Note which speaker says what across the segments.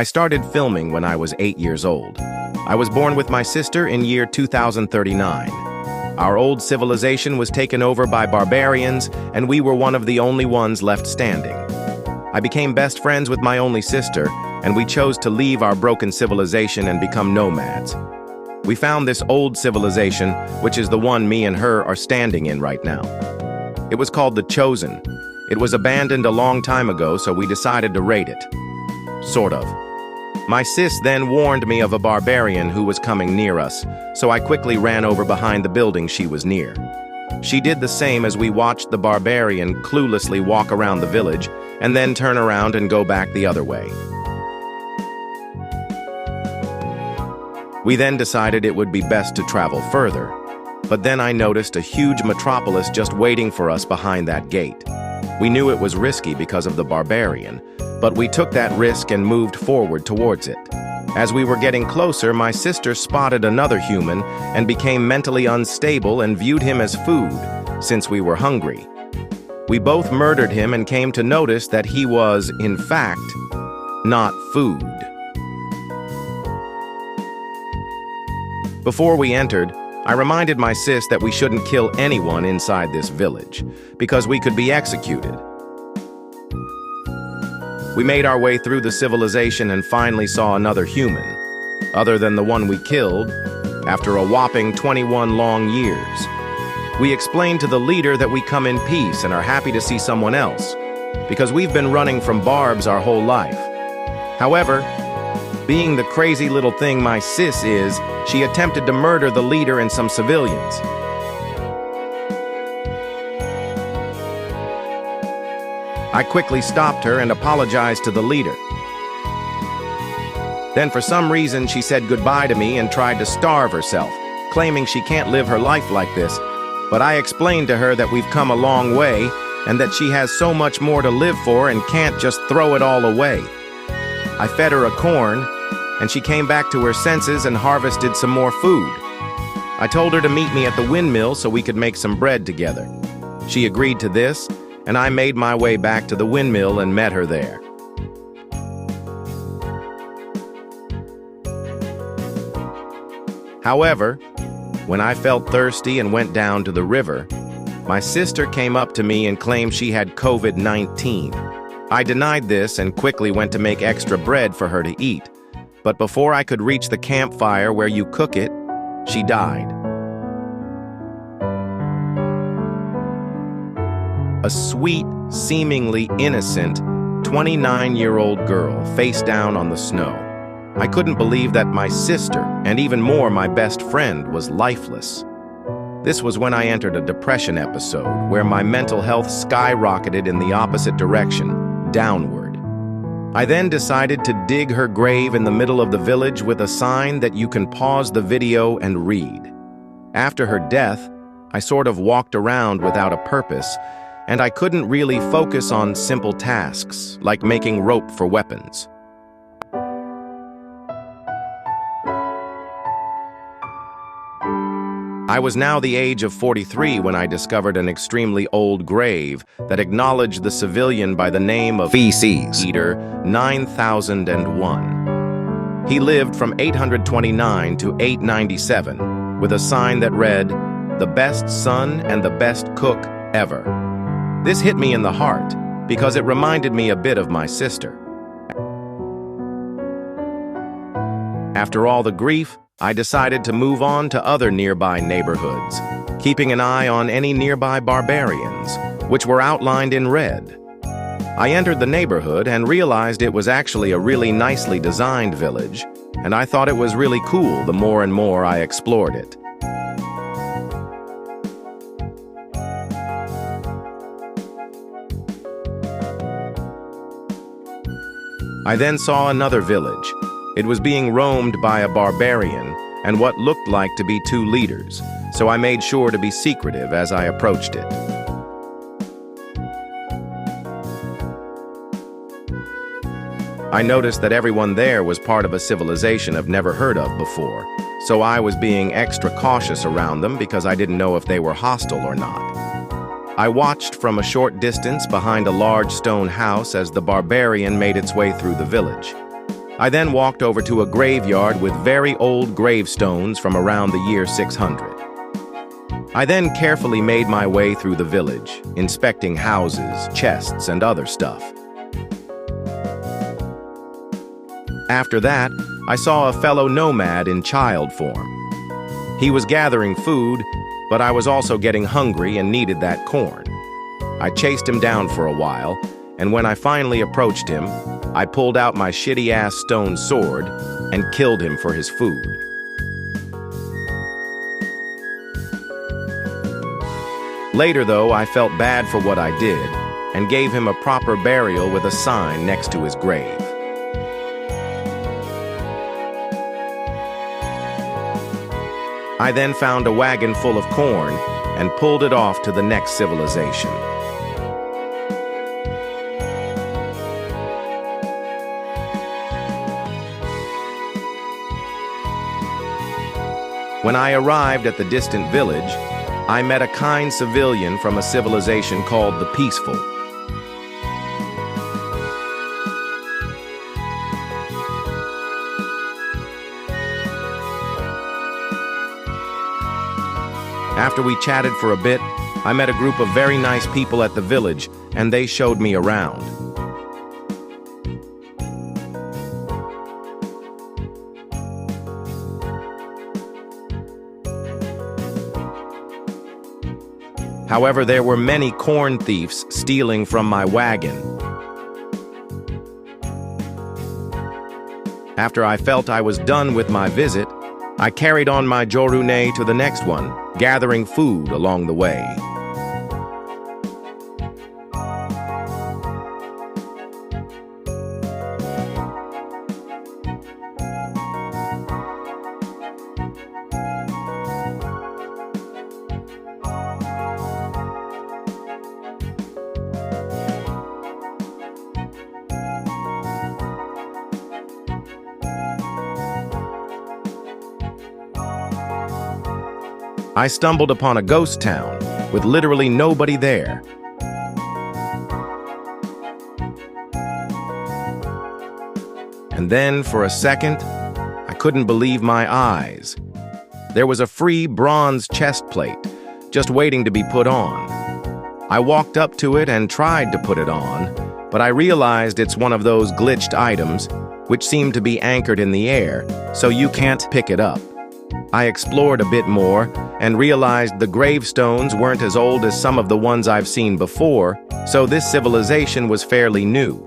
Speaker 1: I started filming when I was 8 years old. I was born with my sister in year 2039. Our old civilization was taken over by barbarians, and we were one of the only ones left standing. I became best friends with my only sister, and we chose to leave our broken civilization and become nomads. We found this old civilization, which is the one me and her are standing in right now. It was called The Chosen. It was abandoned a long time ago, so we decided to raid it. Sort of. My sis then warned me of a barbarian who was coming near us, so I quickly ran over behind the building she was near. She did the same as we watched the barbarian cluelessly walk around the village and then turn around and go back the other way. We then decided it would be best to travel further, but then I noticed a huge metropolis just waiting for us behind that gate. We knew it was risky because of the barbarian, but we took that risk and moved forward towards it. As we were getting closer, my sister spotted another human and became mentally unstable and viewed him as food, since we were hungry. We both murdered him and came to notice that he was, in fact, not food. Before we entered, I reminded my sis that we shouldn't kill anyone inside this village, because we could be executed. We made our way through the civilization and finally saw another human, other than the one we killed, after a whopping 21 long years. We explained to the leader that we come in peace and are happy to see someone else, because we've been running from barbs our whole life. However, being the crazy little thing my sis is, she attempted to murder the leader and some civilians. I quickly stopped her and apologized to the leader. Then for some reason she said goodbye to me and tried to starve herself, claiming she can't live her life like this. But I explained to her that we've come a long way and that she has so much more to live for and can't just throw it all away. I fed her a corn, and she came back to her senses and harvested some more food. I told her to meet me at the windmill so we could make some bread together. She agreed to this, and I made my way back to the windmill and met her there. However, when I felt thirsty and went down to the river, my sister came up to me and claimed she had COVID-19. I denied this and quickly went to make extra bread for her to eat. But before I could reach the campfire where you cook it, she died. A sweet, seemingly innocent, 29-year-old girl face down on the snow. I couldn't believe that my sister, and even more my best friend, was lifeless. This was when I entered a depression episode where my mental health skyrocketed in the opposite direction, downward. I then decided to dig her grave in the middle of the village with a sign that you can pause the video and read. After her death, I sort of walked around without a purpose, and I couldn't really focus on simple tasks, like making rope for weapons. I was now the age of 43 when I discovered an extremely old grave that acknowledged the civilian by the name of Feces Eater 9001. He lived from 829 to 897 with a sign that read, "The best son and the best cook ever." This hit me in the heart because it reminded me a bit of my sister. After all the grief, I decided to move on to other nearby neighborhoods, keeping an eye on any nearby barbarians, which were outlined in red. I entered the neighborhood and realized it was actually a really nicely designed village, and I thought it was really cool the more and more I explored it. I then saw another village. It was being roamed by a barbarian and what looked like to be two leaders, so I made sure to be secretive as I approached it. I noticed that everyone there was part of a civilization I've never heard of before, so I was being extra cautious around them because I didn't know if they were hostile or not. I watched from a short distance behind a large stone house as the barbarian made its way through the village. I then walked over to a graveyard with very old gravestones from around the year 600. I then carefully made my way through the village, inspecting houses, chests, and other stuff. After that, I saw a fellow nomad in child form. He was gathering food, but I was also getting hungry and needed that corn. I chased him down for a while, and when I finally approached him, I pulled out my shitty-ass stone sword and killed him for his food. Later, though, I felt bad for what I did and gave him a proper burial with a sign next to his grave. I then found a wagon full of corn and pulled it off to the next civilization. When I arrived at the distant village, I met a kind civilian from a civilization called the Peaceful. After we chatted for a bit, I met a group of very nice people at the village, and they showed me around. However, there were many corn thieves stealing from my wagon. After I felt I was done with my visit, I carried on my journey to the next one, gathering food along the way. I stumbled upon a ghost town with literally nobody there. And then, for a second, I couldn't believe my eyes. There was a free bronze chest plate, just waiting to be put on. I walked up to it and tried to put it on, but I realized it's one of those glitched items which seem to be anchored in the air, so you can't pick it up. I explored a bit more and realized the gravestones weren't as old as some of the ones I've seen before, so this civilization was fairly new.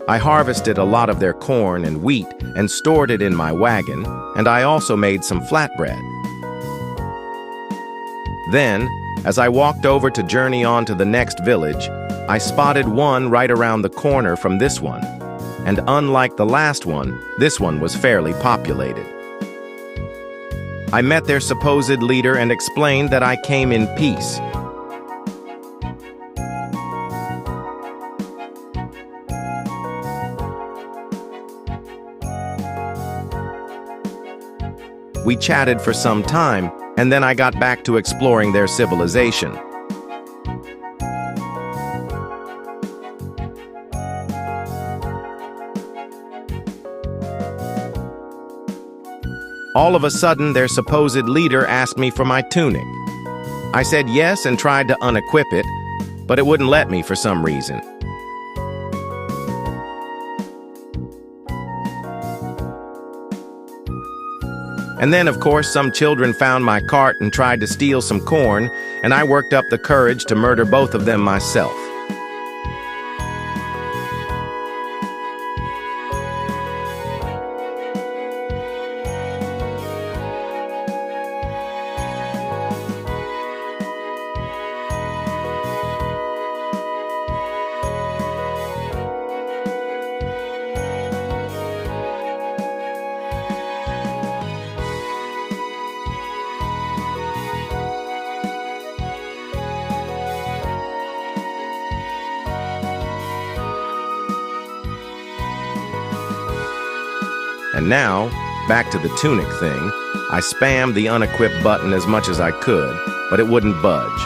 Speaker 1: I harvested a lot of their corn and wheat and stored it in my wagon, and I also made some flatbread. Then, as I walked over to journey on to the next village, I spotted one right around the corner from this one, and unlike the last one, this one was fairly populated. I met their supposed leader and explained that I came in peace. We chatted for some time, and then I got back to exploring their civilization. All of a sudden, their supposed leader asked me for my tunic. I said yes and tried to unequip it, but it wouldn't let me for some reason. And then, of course, some children found my cart and tried to steal some corn, and I worked up the courage to murder both of them myself. And now, back to the tunic thing, I spammed the unequip button as much as I could, but it wouldn't budge.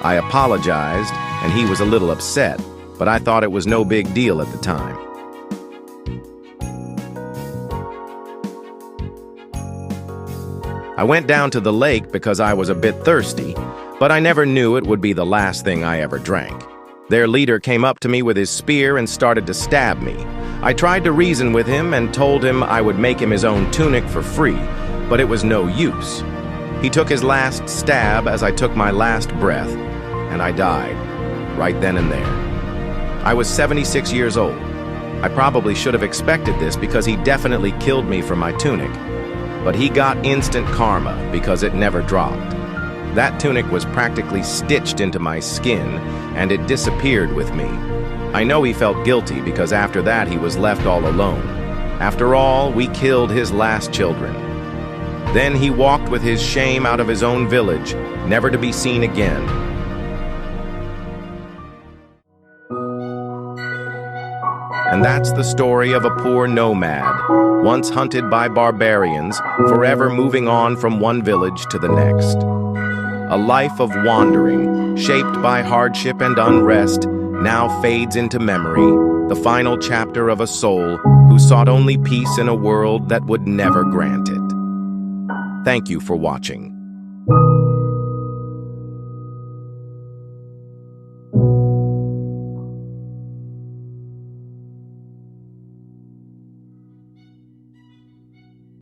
Speaker 1: I apologized, and he was a little upset, but I thought it was no big deal at the time. I went down to the lake because I was a bit thirsty, but I never knew it would be the last thing I ever drank. Their leader came up to me with his spear and started to stab me. I tried to reason with him and told him I would make him his own tunic for free, but it was no use. He took his last stab as I took my last breath, and I died, right then and there. I was 76 years old. I probably should have expected this because he definitely killed me for my tunic, but he got instant karma because it never dropped. That tunic was practically stitched into my skin, and it disappeared with me. I know he felt guilty because after that he was left all alone. After all, we killed his last children. Then he walked with his shame out of his own village, never to be seen again. And that's the story of a poor nomad, once hunted by barbarians, forever moving on from one village to the next. A life of wandering, shaped by hardship and unrest, now fades into memory, the final chapter of a soul who sought only peace in a world that would never grant it. Thank you for watching.